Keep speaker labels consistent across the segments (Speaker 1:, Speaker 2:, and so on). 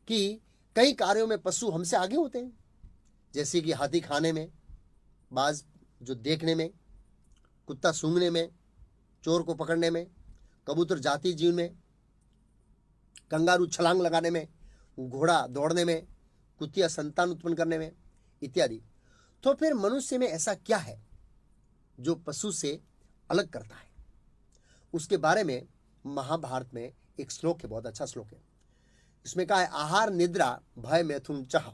Speaker 1: कि कई कार्यों में पशु हमसे आगे होते हैं, जैसे कि हाथी खाने में, बाज जो देखने में, कुत्ता सूंघने में, चोर को पकड़ने में, कबूतर जाति जीव में, कंगारू छलांग लगाने में, घोड़ा दौड़ने में, कुतिया संतान उत्पन्न करने में इत्यादि। तो फिर मनुष्य में ऐसा क्या है जो पशु से अलग करता है? उसके बारे में महाभारत में एक श्लोक है, बहुत अच्छा श्लोक है। इसमें कहा है, आहार निद्रा भय मैथुन चह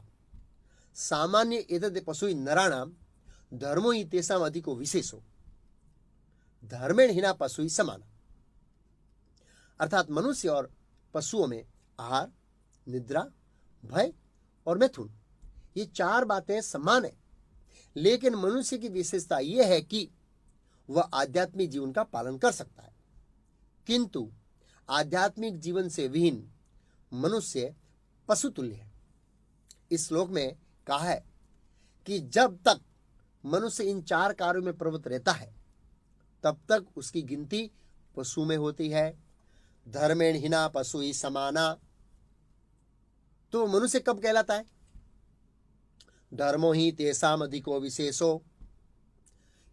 Speaker 1: सामान्य एतद् पशु नराणाम धर्मो ही तेषाम अधिको विशेषो धर्मेण हीना पशु समान। अर्थात मनुष्य और पशुओं में आहार, निद्रा, भय और मैथुन, ये चार बातें समान है, लेकिन मनुष्य की विशेषता यह है कि वह आध्यात्मिक जीवन का पालन कर सकता है, किंतु आध्यात्मिक जीवन से विहीन मनुष्य पशु तुल्य है। इस श्लोक में कहा है कि जब तक मनुष्य इन चार कार्यों में प्रवृत्त रहता है तब तक उसकी गिनती पशु में होती है। धर्मेण हीना पशु ही समाना, तो मनुष्य कब कहलाता है? धर्मो ही तेषाम अधिको विशेषो,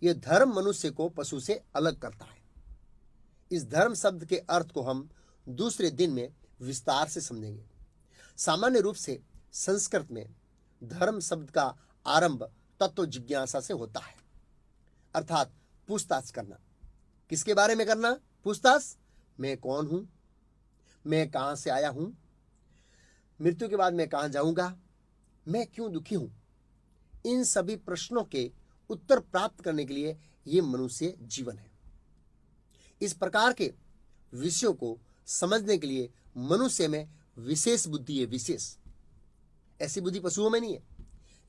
Speaker 1: यह धर्म मनुष्य को पशु से अलग करता है। इस धर्म शब्द के अर्थ को हम दूसरे दिन में विस्तार से समझेंगे। सामान्य रूप से संस्कृत में धर्म शब्द का आरंभ तत्व जिज्ञासा से होता है, अर्थात पूछताछ करना। किसके बारे में करना? पूछताछ। मैं कौन हूं, मैं कहां से आया हूं, मृत्यु के बाद मैं कहां जाऊंगा, मैं क्यों दुखी हूं, इन सभी प्रश्नों के उत्तर प्राप्त करने के लिए यह मनुष्य जीवन है। इस प्रकार के विषयों को समझने के लिए मनुष्य में विशेष बुद्धि है, विशेष। ऐसी बुद्धि पशुओं में नहीं है।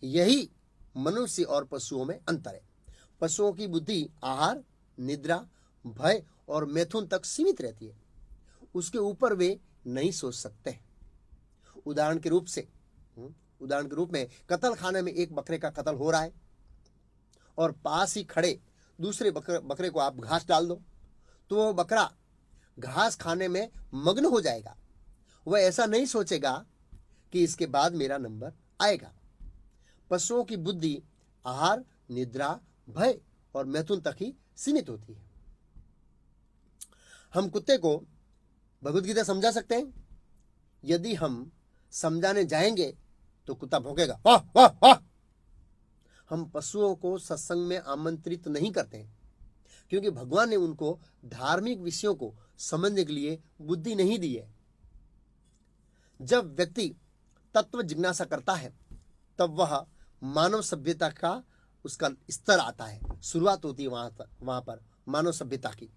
Speaker 1: यही मनुष्य और पशुओं में अंतर है। पशुओं की बुद्धि आहार, निद्रा, भय और मैथुन तक सीमित रहती है, उसके ऊपर वे नहीं सोच सकते। उदाहरण के रूप में कत्ल खाने में एक बकरे का कत्ल हो रहा है और पास ही खड़े दूसरे बकरे को आप घास डाल दो तो वो बकरा घास खाने में मग्न हो जाएगा। वह ऐसा नहीं सोचेगा कि इसके बाद मेरा नंबर आएगा। पशुओं की बुद्धि आहार, निद्रा, भय और मैथुन तक ही सीमित होती है। हम कुत्ते को भगवद गीता समझा सकते हैं। यदि हम समझाने जाएंगे तो कुत्ता भौंकेगा, वाह वाह वाह। हम पशुओं को सत्संग में आमंत्रित नहीं करते हैं, क्योंकि भगवान ने उनको धार्मिक विषयों को समझने के लिए बुद्धि नहीं दी है। जब व्यक्ति तत्व जिज्ञासा करता है तब वह मानव सभ्यता का उसका स्तर आता है, शुरुआत होती है वहां पर मानव सभ्यता की।